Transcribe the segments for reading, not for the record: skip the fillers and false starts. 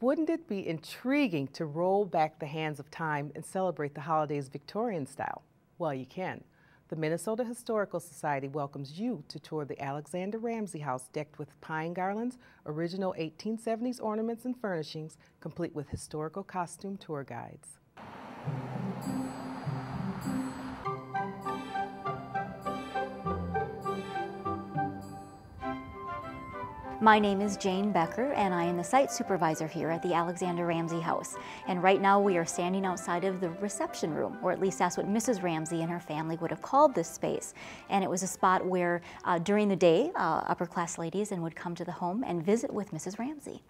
Wouldn't it be intriguing to roll back the hands of time and celebrate the holidays Victorian style? Well, you can. The Minnesota Historical Society welcomes you to tour the Alexander Ramsey House decked with pine garlands, original 1870s ornaments and furnishings, complete with historical costume tour guides. My name is Jane Becker, and I am the site supervisor here at the Alexander Ramsey House. And right now we are standing outside of the reception room, or at least that's what Mrs. Ramsey and her family would have called this space. And it was a spot where during the day, upper class ladies would come to the home and visit with Mrs. Ramsey.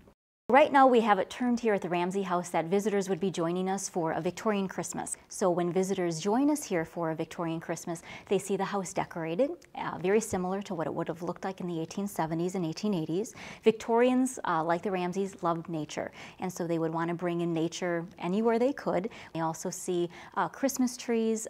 Right now we have it termed here at the Ramsey House that visitors would be joining us for a Victorian Christmas. So when visitors join us here for a Victorian Christmas, they see the house decorated, very similar to what it would have looked like in the 1870s and 1880s. Victorians, like the Ramseys, loved nature, and so they would want to bring in nature anywhere they could. They also see Christmas trees.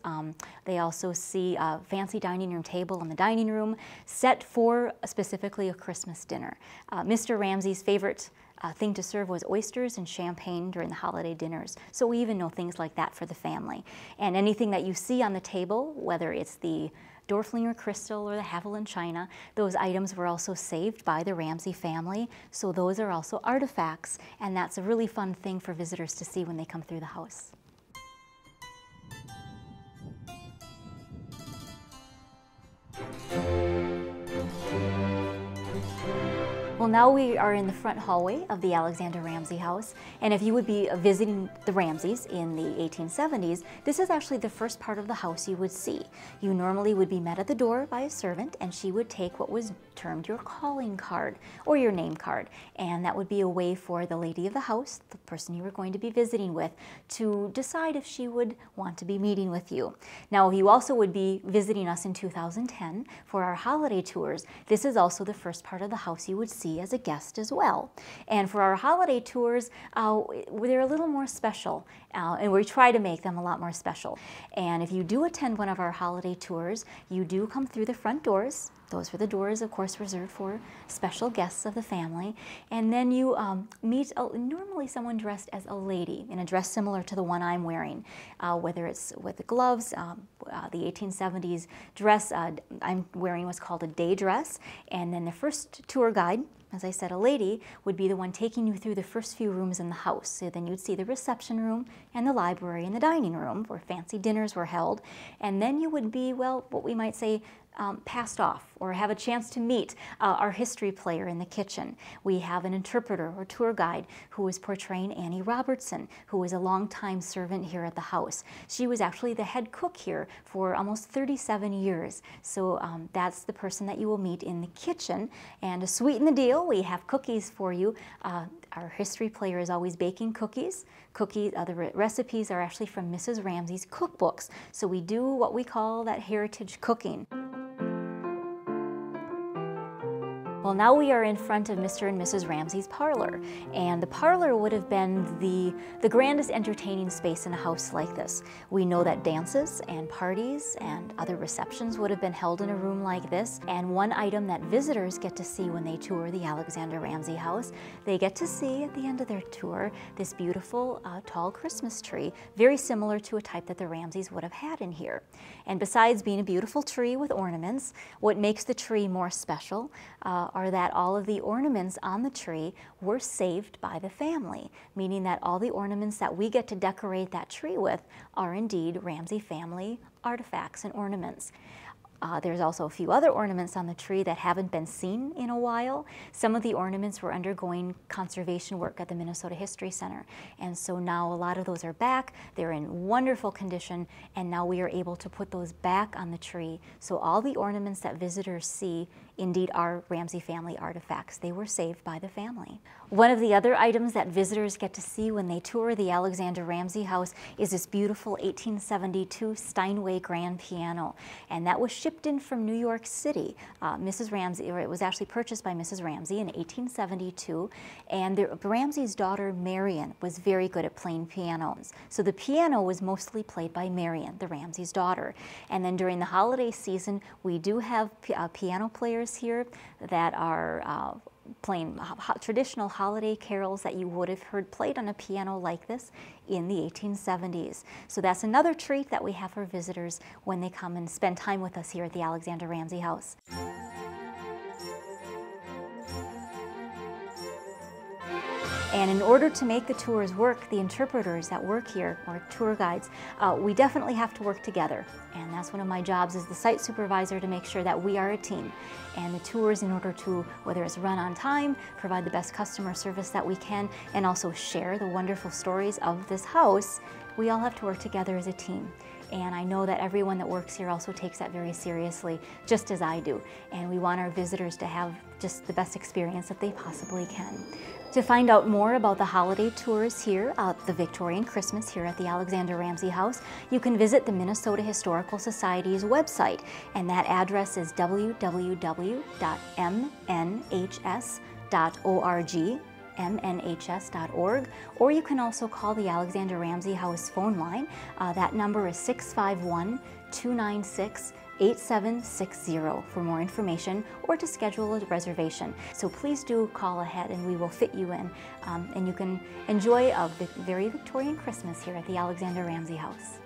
They also see a fancy dining room table in the dining room set for specifically a Christmas dinner. Mr. Ramsey's favorite thing to serve was oysters and champagne during the holiday dinners. So we even know things like that for the family. And anything that you see on the table, whether it's the Dorflinger crystal or the Haviland china, those items were also saved by the Ramsey family. So those are also artifacts, and that's a really fun thing for visitors to see when they come through the house. Well, now we are in the front hallway of the Alexander Ramsey House, and if you would be visiting the Ramseys in the 1870s, this is actually the first part of the house you would see. You normally would be met at the door by a servant, and she would take what was termed your calling card or your name card, and that would be a way for the lady of the house, the person you were going to be visiting with, to decide if she would want to be meeting with you. Now, you also would be visiting us in 2010 for our holiday tours. This is also the first part of the house you would see as a guest as well. And for our holiday tours, they're a little more special, and we try to make them a lot more special. And if you do attend one of our holiday tours, you do come through the front doors. Those are the doors, of course, reserved for special guests of the family. And then you meet normally someone dressed as a lady in a dress similar to the one I'm wearing, whether it's with the gloves. The 1870s dress I'm wearing was called a day dress. And then the first tour guide, as I said, a lady, would be the one taking you through the first few rooms in the house. So then you'd see the reception room and the library and the dining room where fancy dinners were held. And then you would be, well, what we might say, passed off or have a chance to meet our history player in the kitchen. We have an interpreter or tour guide who is portraying Annie Robertson, who was a longtime servant here at the house. She was actually the head cook here for almost 37 years. So that's the person that you will meet in the kitchen. And to sweeten the deal, we have cookies for you. Our history player is always baking cookies. The recipes are actually from Mrs. Ramsey's cookbooks. So we do what we call that heritage cooking. Well, now we are in front of Mr. and Mrs. Ramsey's parlor, and the parlor would have been the grandest entertaining space in a house like this. We know that dances and parties and other receptions would have been held in a room like this, and one item that visitors get to see when they tour the Alexander Ramsey House, they get to see at the end of their tour this beautiful tall Christmas tree, very similar to a type that the Ramseys would have had in here. And besides being a beautiful tree with ornaments, what makes the tree more special are that all of the ornaments on the tree were saved by the family, meaning that all the ornaments that we get to decorate that tree with are indeed Ramsey family artifacts and ornaments. There's also a few other ornaments on the tree that haven't been seen in a while. Some of the ornaments were undergoing conservation work at the Minnesota History Center, and so now a lot of those are back. They're in wonderful condition, and now we are able to put those back on the tree. So all the ornaments that visitors see indeed are Ramsey family artifacts. They were saved by the family. One of the other items that visitors get to see when they tour the Alexander Ramsey House is this beautiful 1872 Steinway grand piano, and that was shipped in from New York City. Mrs. Ramsey, or it was actually purchased by Mrs. Ramsey in 1872, and Ramsey's daughter Marion was very good at playing pianos. So the piano was mostly played by Marion, the Ramsey's daughter. And then during the holiday season, we do have piano players here that are playing traditional holiday carols that you would have heard played on a piano like this in the 1870s. So that's another treat that we have for visitors when they come and spend time with us here at the Alexander Ramsey House. And in order to make the tours work, the interpreters that work here, or tour guides, we definitely have to work together. And that's one of my jobs as the site supervisor, to make sure that we are a team. And the tours, in order to, whether it's run on time, provide the best customer service that we can, and also share the wonderful stories of this house, we all have to work together as a team. And I know that everyone that works here also takes that very seriously, just as I do. And we want our visitors to have just the best experience that they possibly can. To find out more about the holiday tours here at the Victorian Christmas here at the Alexander Ramsey House, you can visit the Minnesota Historical Society's website, and that address is www.mnhs.org. mnhs.org, or you can also call the Alexander Ramsey House phone line. That number is 651-296-8760 for more information or to schedule a reservation. So please do call ahead and we will fit you in, and you can enjoy a very Victorian Christmas here at the Alexander Ramsey House.